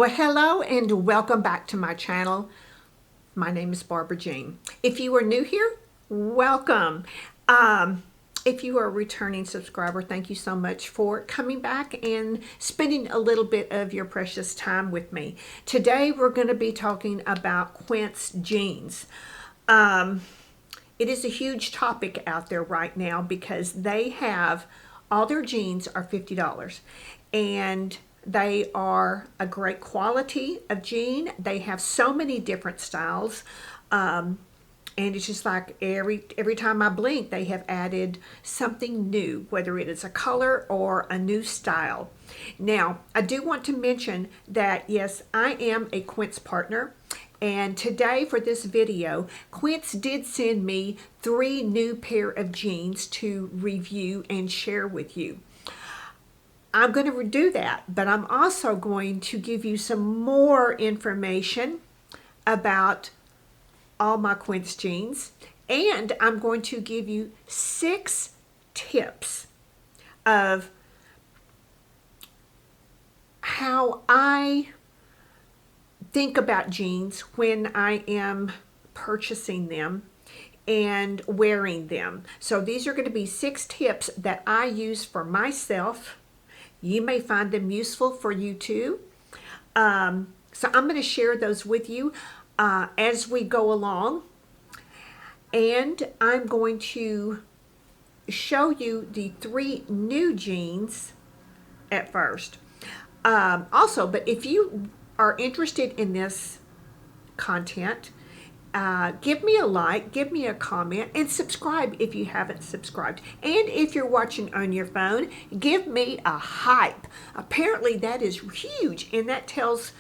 Well, hello and welcome back to my channel. My name is Barbara Jean. If you are new here, welcome. If you are a returning subscriber, thank you so much for coming back and spending a little bit of your precious time with me. Today we're going to be talking about Quince Jeans. It is a huge topic out there right now because they have, all their jeans are $50 and they are a great quality of jean. They have so many different styles. And it's just like every time I blink, they have added something new, whether it is a color or a new style. Now, I do want to mention that, yes, I am a Quince partner. And today for this video, Quince did send me 3 new pair of jeans to review and share with you. I'm going to do that, but I'm also going to give you some more information about all my Quince jeans, and I'm going to give you 6 tips of how I think about jeans when I am purchasing them and wearing them. So these are going to be 6 tips that I use for myself. You may find them useful for you too. So I'm going to share those with you as we go along. And I'm going to show you the 3 new jeans at first. Also, but if you are interested in this content, give me a like, give me a comment, and subscribe if you haven't subscribed. And if you're watching on your phone, give me a hype. Apparently that is huge, and that tells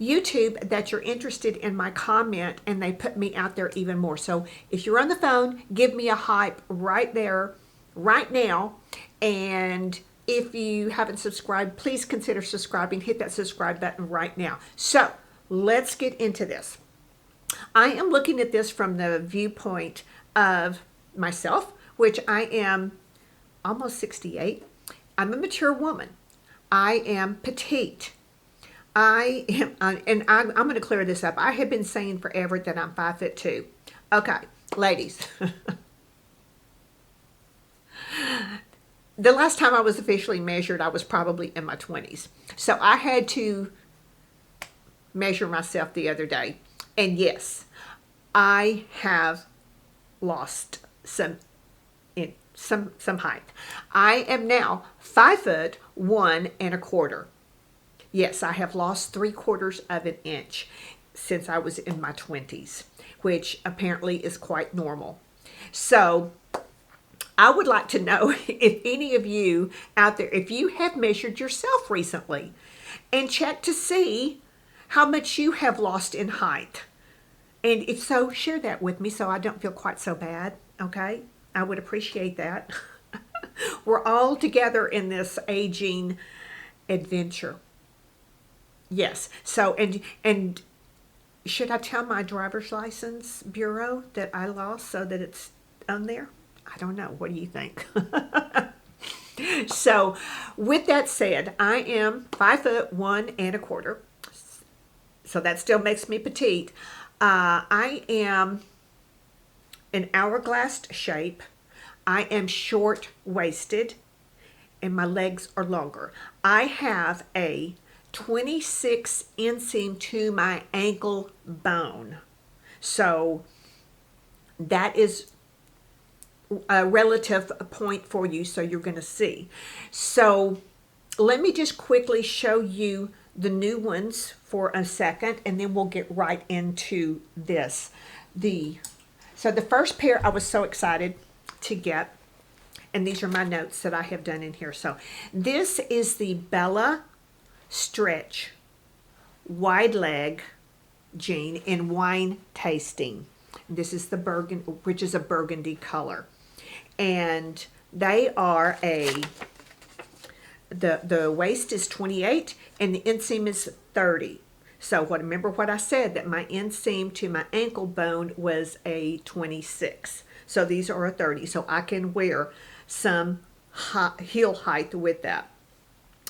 YouTube that you're interested in my comment, and they put me out there even more. So if you're on the phone, give me a hype right there, right now. And if you haven't subscribed, please consider subscribing. Hit that subscribe button right now. So let's get into this. I am looking at this from the viewpoint of myself, which I am almost 68. I'm a mature woman. I am petite. I am, and I'm going to clear this up. I have been saying forever that I'm 5'2". Okay, ladies. The last time I was officially measured, I was probably in my 20s. So I had to measure myself the other day. And yes, I have lost some height. I am now 5'1.25". Yes, I have lost 3/4 of an inch since I was in my 20s, which apparently is quite normal. So I would like to know if any of you out there, if you have measured yourself recently and checked to see how much you have lost in height. And if so, share that with me so I don't feel quite so bad, okay? I would appreciate that. We're all together in this aging adventure. Yes. So, and should I tell my driver's license bureau that I lost so that it's on there? I don't know. What do you think? So, with that said, I am 5'1.25". So that still makes me petite. I am an hourglass shape. I am short-waisted, and my legs are longer. I have a 26 inseam to my ankle bone. So that is a relative point for you, so you're going to see. So let me just quickly show you the new ones for a second, and then we'll get right into this. So the first pair I was so excited to get, and these are my notes that I have done in here. So this is the Bella Stretch wide leg jean in wine tasting. This is the burgundy, which is a burgundy color, and they are the waist is 28 and the inseam is 30. So remember what I said, that my inseam to my ankle bone was a 26. So these are a 30. So I can wear some heel height with that.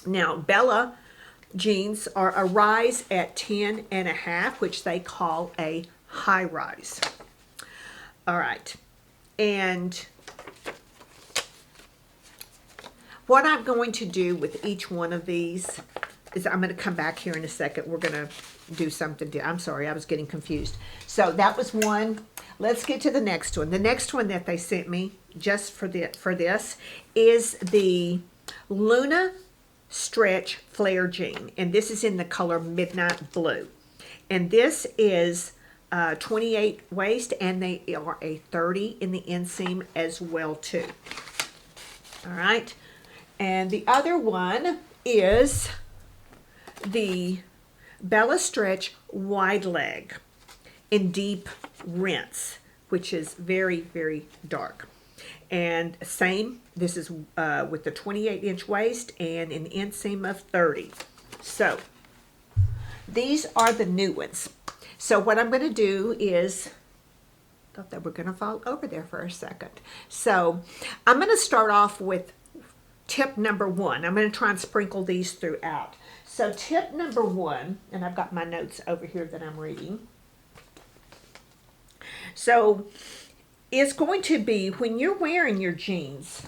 Now Bella jeans are a rise at 10 and a half, which they call a high rise. All right. And what I'm going to do with each one of these is I'm going to come back here in a second. We're going to do something. I'm sorry, I was getting confused. So that was one. Let's get to the next one. The next one that they sent me just for this is the Luna Stretch Flare Jean. And this is in the color Midnight Blue. And this is 28 waist, and they are a 30 in the inseam as well too. All right. And the other one is the Bella Stretch Wide Leg in Deep Rinse, which is very, very dark. And same, this is with the 28-inch waist and an inseam of 30. So these are the new ones. So what I'm going to do is, thought they were going to fall over there for a second. So I'm going to start off with tip number one. I'm going to try and sprinkle these throughout. So tip number one, and I've got my notes over here that I'm reading. So it's going to be when you're wearing your jeans,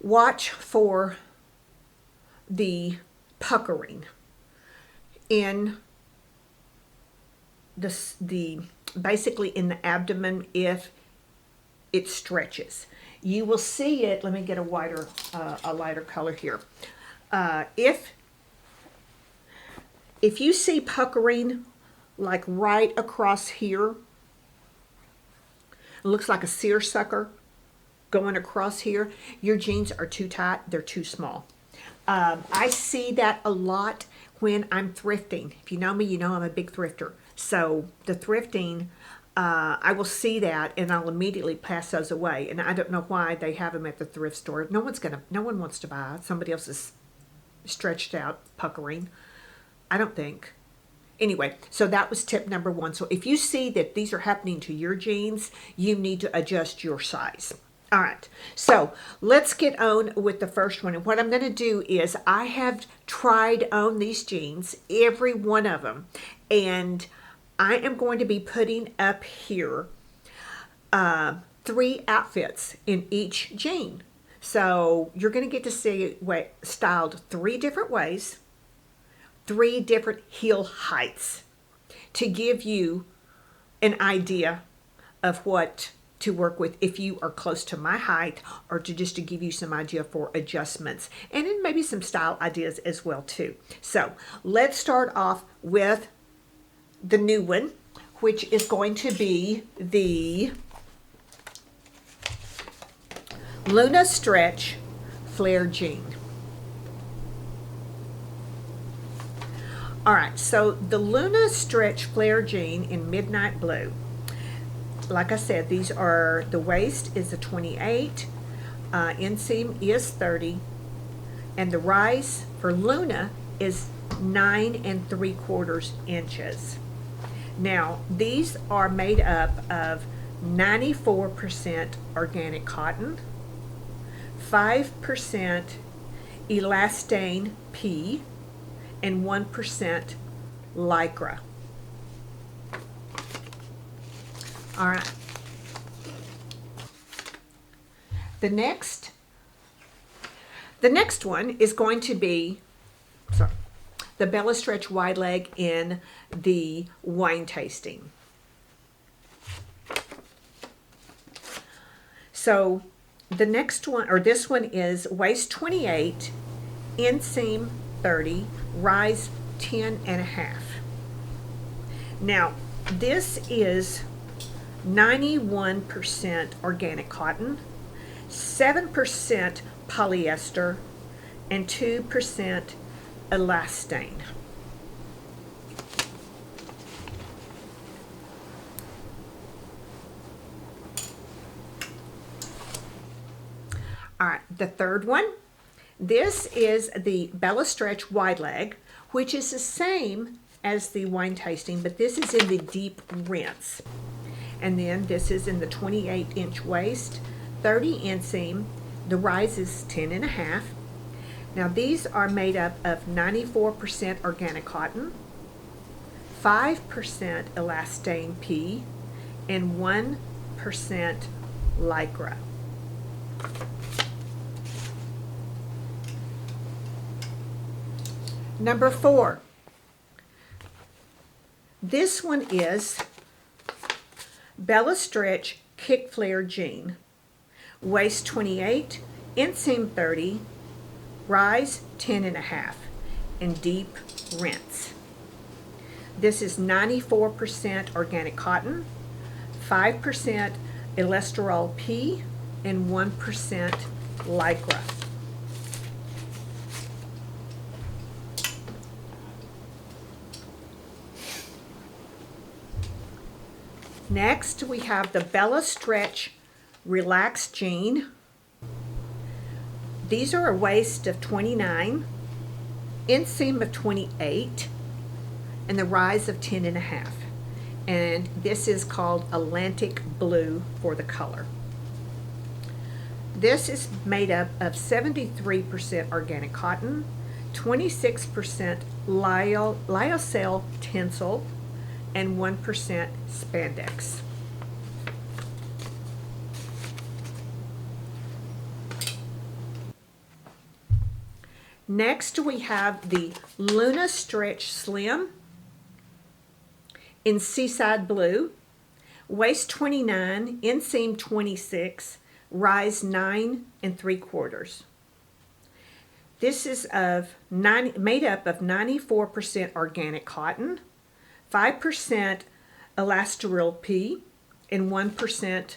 watch for the puckering in the basically in the abdomen if it stretches. You will see it. Let me get a lighter color here. If you see puckering like right across here, it looks like a seersucker going across here, your jeans are too tight, they're too small. I see that a lot when I'm thrifting. If you know me, you know I'm a big thrifter. So the thrifting, I will see that and I'll immediately pass those away. And I don't know why they have them at the thrift store. No one wants to buy it. Somebody else's stretched out puckering. I don't think. Anyway, so that was tip number one. So if you see that these are happening to your jeans, you need to adjust your size. All right, so let's get on with the first one. And what I'm going to do is I have tried on these jeans, every one of them, and I am going to be putting up here 3 outfits in each jean. So you're going to get to see it styled 3 different ways, 3 different heel heights to give you an idea of what to work with if you are close to my height, or to give you some idea for adjustments, and then maybe some style ideas as well too. So let's start off with the new one, which is going to be the Luna Stretch Flare Jean. All right, so the Luna Stretch Flare Jean in Midnight Blue. Like I said, these are, the waist is a 28, inseam is 30, and the rise for Luna is 9 3/4 inches. Now, these are made up of 94% organic cotton, 5% elastane P, and 1% lycra. All right. The next one is going to be, the Bella Stretch Wide Leg in the wine tasting. So the next one, or this one, is waist 28, inseam 30, rise 10 and a half. Now, this is 91% organic cotton, 7% polyester, and 2% elastane. All right, the third one, this is the Bella Stretch Wide Leg, which is the same as the wine tasting, but this is in the deep rinse. And then this is in the 28-inch waist, 30 inseam. The rise is 10 and a half. Now these are made up of 94% organic cotton, 5% elastane P, and 1% lycra. Number 4. This one is Bella Stretch Kick Flare Jean. Waist 28, inseam 30, rise 10.5, and deep rinse. This is 94% organic cotton, 5% elasтерol P, and 1% lycra. Next, we have the Bella Stretch Relax Jean. These are a waist of 29, inseam of 28, and the rise of 10.5. And this is called Atlantic Blue for the color. This is made up of 73% organic cotton, 26% lyocell tencel, and 1% spandex. Next, we have the Luna Stretch Slim in Seaside Blue, waist 29, inseam 26, rise 9 3/4. This is made up of 94% organic cotton, 5% elasтерol P, and 1%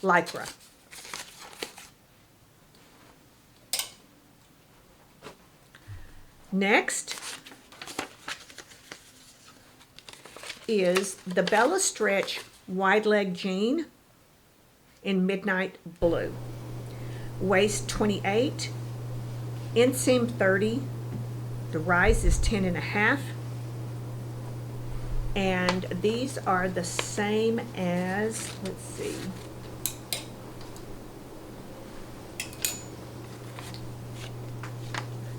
lycra. Next is the Bella Stretch Wide Leg Jean in Midnight Blue. Waist 28, inseam 30, the rise is 10.5, and these are the same as, let's see,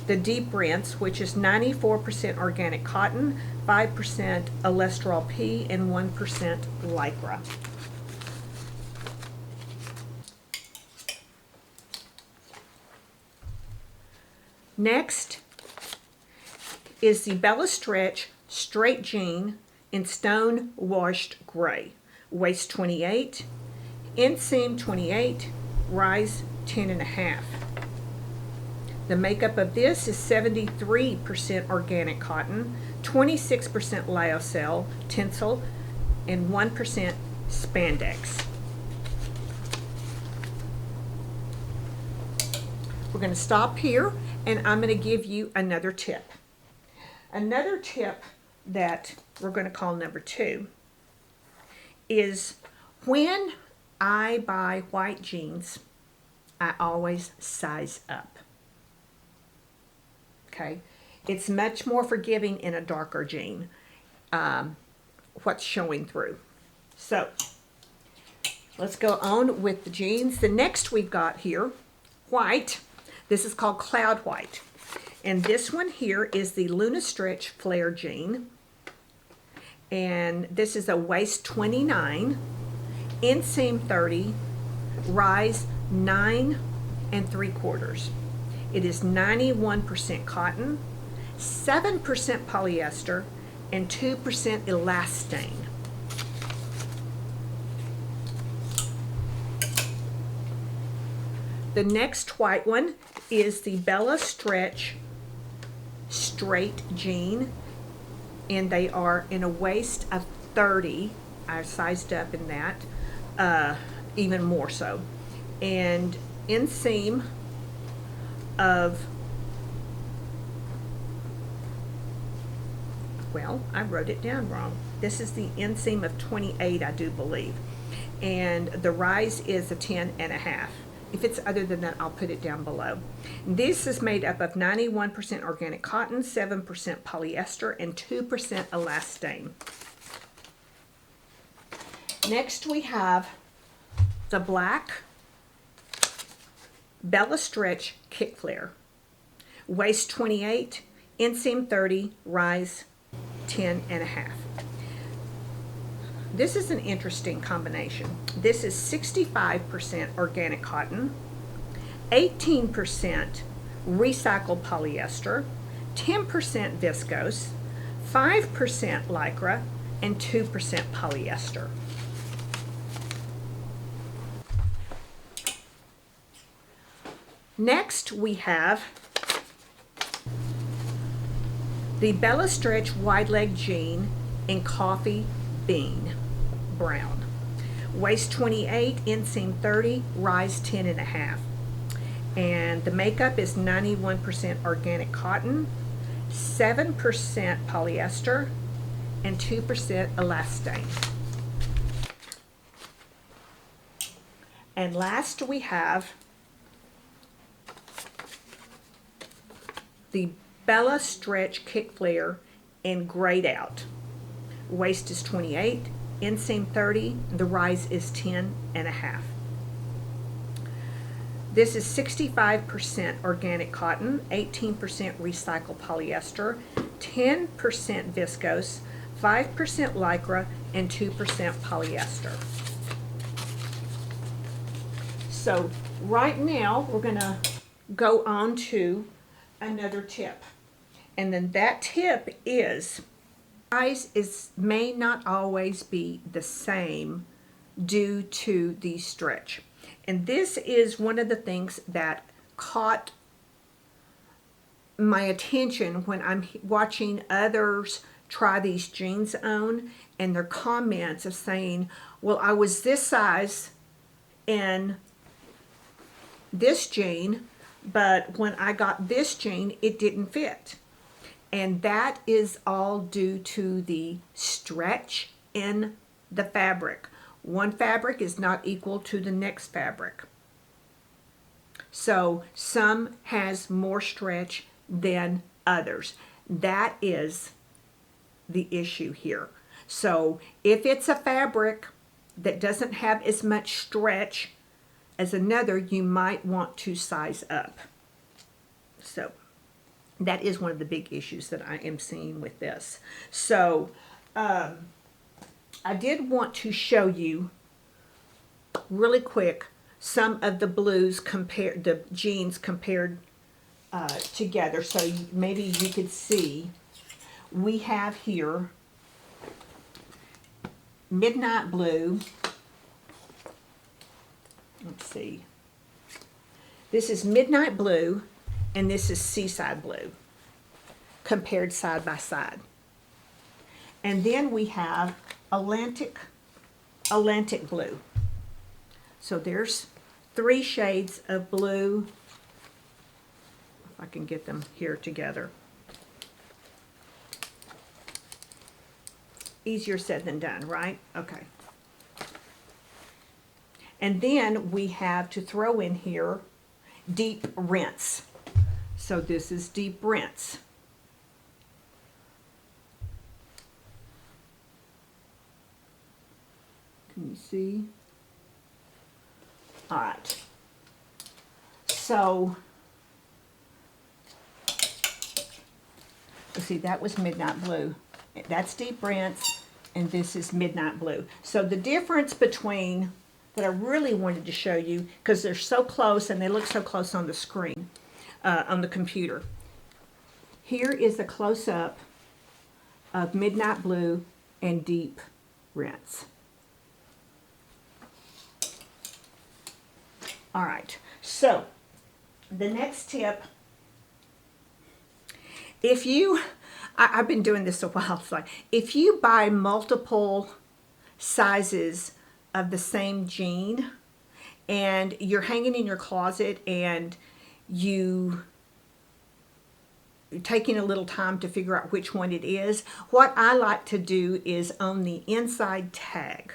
the deep rinse, which is 94% organic cotton, 5% elasterol P, and 1% lycra. Next is the Bella Stretch Straight Jean in Stone Washed Gray. Waist 28, inseam 28, rise 10.5. The makeup of this is 73% organic cotton, 26% lyocell tencel, and 1% spandex. We're going to stop here, and I'm going to give you another tip. Another tip that we're going to call number 2 is when I buy white jeans, I always size up. Okay, it's much more forgiving in a darker jean, what's showing through. So let's go on with the jeans. The next we've got here, white. This is called Cloud White. And this one here is the Luna Stretch Flare Jean. And this is a waist 29, inseam 30, rise 9 3/4. It is 91% cotton, 7% polyester, and 2% elastane. The next white one is the Bella Stretch Straight Jean, and they are in a waist of 30. I sized up in that, even more so. And inseam of, well, I wrote it down wrong. This is the inseam of 28, I do believe. And the rise is a 10.5. If it's other than that, I'll put it down below. This is made up of 91% organic cotton, 7% polyester, and 2% elastane. Next we have the black Bella Stretch Kick Flare. Waist 28, inseam 30, rise 10.5. This is an interesting combination. This is 65% organic cotton, 18% recycled polyester, 10% viscose, 5% lycra, and 2% polyester. Next, we have the Bella Stretch wide leg jean in coffee bean brown. Waist 28, inseam 30, rise 10.5. And the makeup is 91% organic cotton, 7% polyester, and 2% elastane. And last we have the Bella Stretch Kick Flare in grayed out. Waist is 28, inseam 30, the rise is 10.5. This is 65% organic cotton, 18% recycled polyester, 10% viscose, 5% lycra, and 2% polyester. So right now we're going to go on to another tip. And then that tip is size may not always be the same due to the stretch. And this is one of the things that caught my attention when I'm watching others try these jeans on, and their comments of saying, well, I was this size in this jean, but when I got this jean, it didn't fit. And that is all due to the stretch in the fabric. One fabric is not equal to the next fabric. So some has more stretch than others. That is the issue here. So if it's a fabric that doesn't have as much stretch as another, you might want to size up. So that is one of the big issues that I am seeing with this. So I did want to show you really quick some of the blues compared, the jeans compared together, so maybe you could see. We have here midnight blue. Let's see. This is midnight blue, and this is seaside blue, compared side by side. And then we have Atlantic blue. So there's 3 shades of blue. If I can get them here together. Easier said than done, right? Okay. And then we have to throw in here deep rinse. So this is deep rinse. Can you see? All right. So, let's see, that was midnight blue. That's deep rinse, and this is midnight blue. So the difference between, that I really wanted to show you, because they're so close and they look so close on the screen, on the computer. Here is a close-up of midnight blue and deep rinse. All right, so the next tip, if you, I've been doing this a while, it's like, if you buy multiple sizes of the same jean and you're hanging in your closet and you're taking a little time to figure out which one it is, what I like to do is on the inside tag,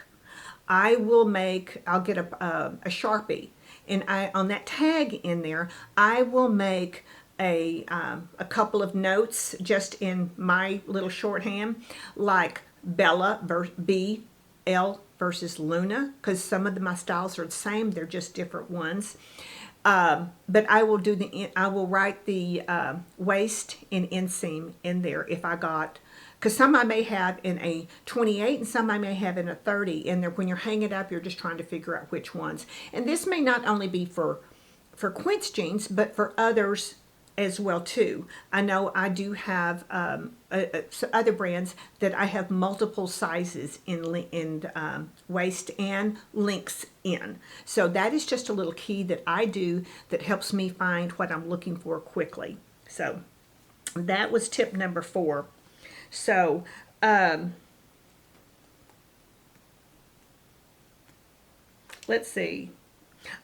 I'll get a Sharpie, and on that tag in there, I will make a couple of notes just in my little shorthand, like Bella BL versus Luna, because some of my styles are the same, they're just different ones. But I will I will write the waist and inseam in there if I got, because some I may have in a 28 and some I may have in a 30. And when you're hanging it up, you're just trying to figure out which ones. And this may not only be for Quince Jeans, but for others as well too. I know I do have other brands that I have multiple sizes in waist and links in. So that is just a little key that I do that helps me find what I'm looking for quickly. So that was tip number 4. So let's see.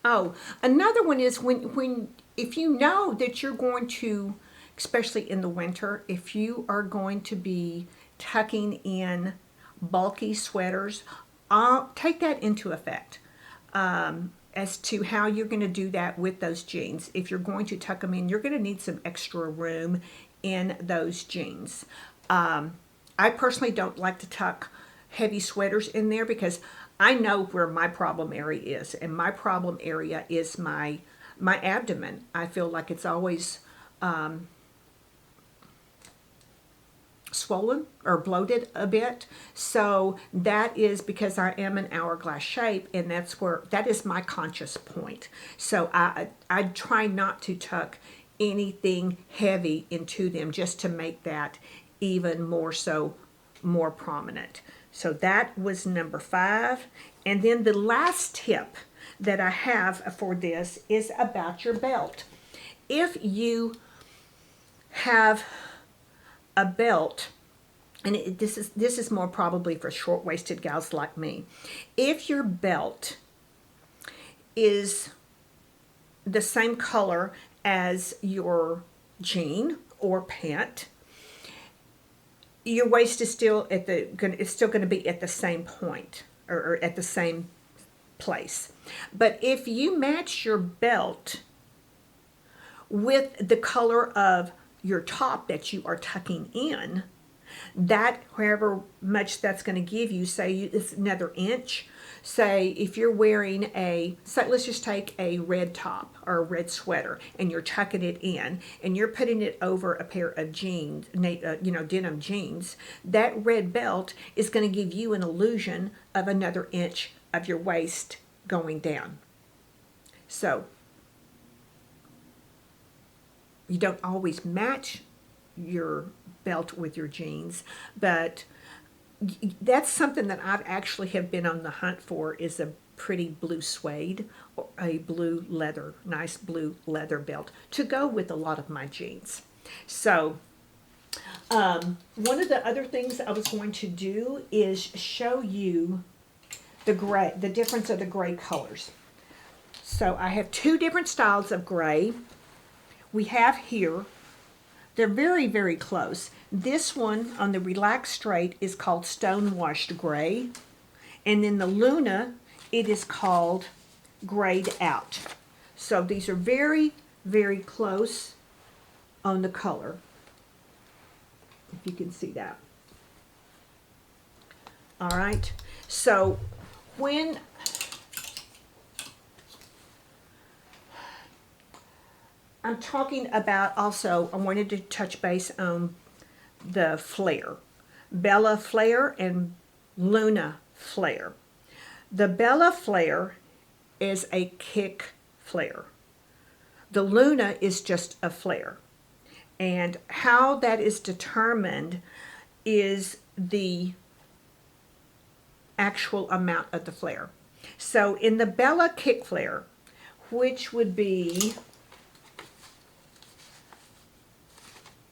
Oh, another one is when if you know that you're going to, especially in the winter, if you are going to be tucking in bulky sweaters, take that into effect as to how you're going to do that with those jeans. If you're going to tuck them in, you're going to need some extra room in those jeans. I personally don't like to tuck heavy sweaters in there because I know where my problem area is, and my problem area is my abdomen. I feel like it's always swollen or bloated a bit. So that is because I am an hourglass shape, and that is my conscious point. So I try not to tuck anything heavy into them just to make that even more prominent. So that was number 5. And then the last tip that I have for this is about your belt. If you have a belt, and this is more probably for short-waisted gals like me. If your belt is the same color as your jean or pant, your waist is still it's still going to be at the same point or at the same place. But if you match your belt with the color of your top that you are tucking in, that however much that's going to give you, say it's another inch. Say if you're wearing let's just take a red top or a red sweater and you're tucking it in and you're putting it over a pair of jeans, denim jeans, that red belt is going to give you an illusion of another inch of your waist going down. So you don't always match your belt with your jeans, but that's something that I've actually have been on the hunt for, is a pretty blue suede or a blue leather, nice blue leather belt to go with a lot of my jeans. So one of the other things I was going to do is show you the difference of the gray colors. So I have 2 different styles of gray. We have here, they're very, very close. This one on the Relaxed Straight is called Stonewashed Gray. And then the Luna, it is called Grayed Out. So these are very, very close on the color, if you can see that. All right. So when I'm talking about also, I wanted to touch base on the flare. Bella flare and Luna flare. The Bella flare is a kick flare. The Luna is just a flare. And how that is determined is the actual amount of the flare. So in the Bella kick flare, which would be,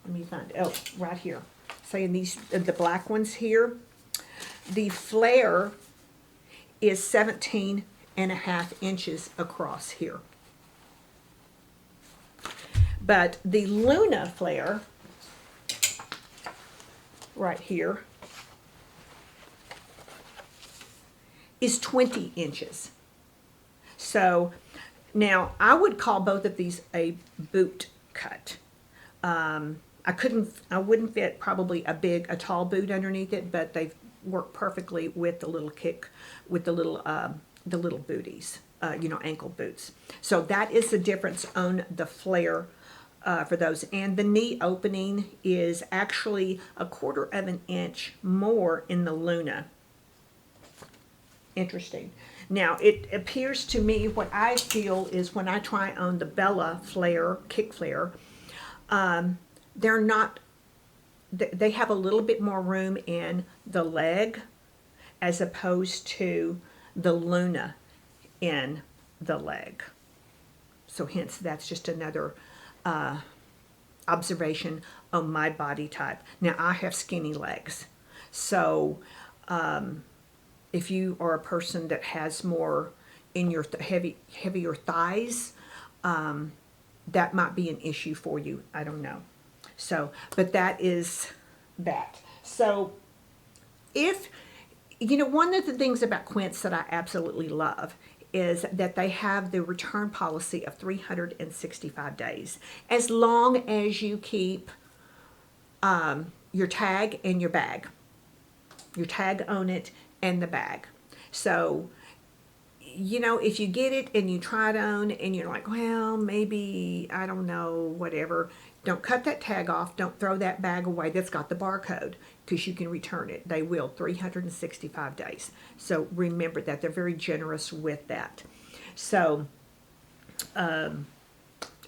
let me find, right here. Say in these, the black ones here, the flare is 17.5 inches across here. But the Luna flare, right here, is 20 inches. So now I would call both of these a boot cut. I wouldn't fit probably a tall boot underneath it, but they work perfectly with the little kick, with the little the little booties, ankle boots. So that is the difference on the flare for those. And the knee opening is actually 1/4 of an inch more in the Luna. Interesting. Now, it appears to me, what I feel is when I try on the Bella flare, kick flare, they're not, they have a little bit more room in the leg as opposed to the Luna in the leg. So hence, that's just another observation on my body type. Now, I have skinny legs. So if you are a person that has more in your heavier thighs, that might be an issue for you. I don't know. So, but that is that. So if, one of the things about Quince that I absolutely love is that they have the return policy of 365 days. As long as you keep your tag and your bag. Your tag on it and the bag. So, if you get it and you try it on and you're like, well, maybe, I don't know, whatever, don't cut that tag off. Don't throw that bag away that's got the barcode, because you can return it. They will, 365 days. So remember that. They're very generous with that. So, and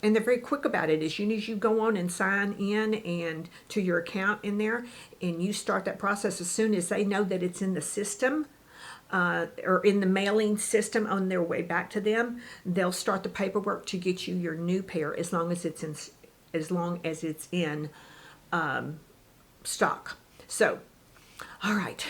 they're very quick about it. As soon as you go on and sign in and to your account in there, and you start that process, as soon as they know that it's in the system, or in the mailing system on their way back to them, they'll start the paperwork to get you your new pair as long as it's in stock. So, all right.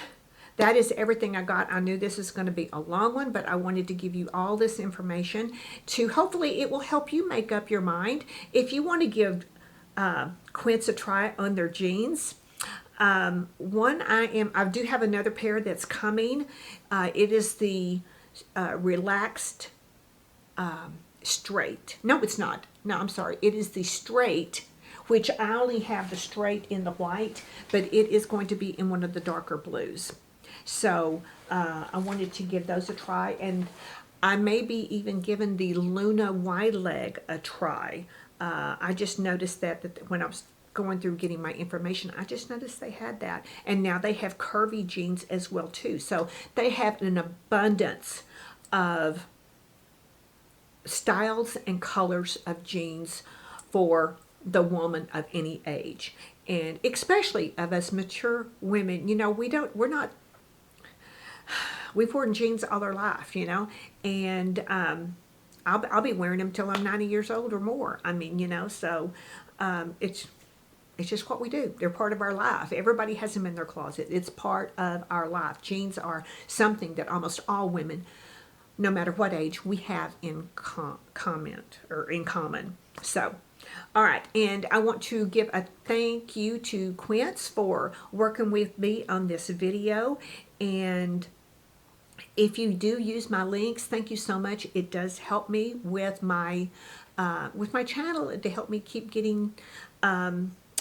That is everything I got. I knew this is going to be a long one, but I wanted to give you all this information to hopefully it will help you make up your mind. If you want to give Quince a try on their jeans, I do have another pair that's coming. It is the relaxed straight. No, it's not. No, I'm sorry. It is the straight, which I only have the straight in the white, but it is going to be in one of the darker blues. So I wanted to give those a try, and I may be even giving the Luna wide leg a try. I just noticed that when I was going through getting my information, I just noticed they had that. And now they have curvy jeans as well too. So they have an abundance of styles and colors of jeans for the woman of any age. And especially of us mature women, we've worn jeans all our life, and I'll be wearing them till I'm 90 years old or more. I mean, so it's just what we do. They're part of our life. Everybody has them in their closet. It's part of our life. Jeans are something that almost all women, no matter what age, we have in common. So, all right. And I want to give a thank you to Quince for working with me on this video. And if you do use my links, thank you so much. It does help me with my channel, to help me keep getting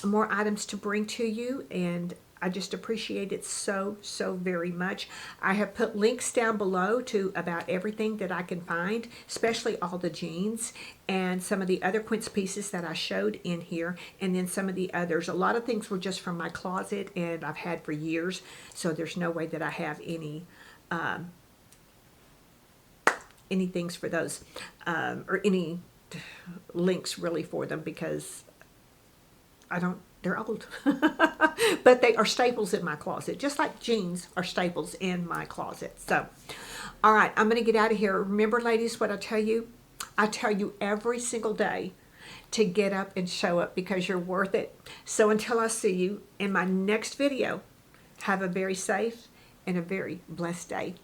more items to bring to you, and I just appreciate it so very much. I have put links down below to about everything that I can find, especially all the jeans and some of the other Quince pieces that I showed in here, and then some of the others. A lot of things were just from my closet and I've had for years, so there's no way that I have any things for those, or any links really for them, because they're old. But they are staples in my closet, just like jeans are staples in my closet. So, all right, I'm going to get out of here. Remember, ladies, what I tell you? I tell you every single day to get up and show up, because you're worth it. So until I see you in my next video, have a very safe and a very blessed day.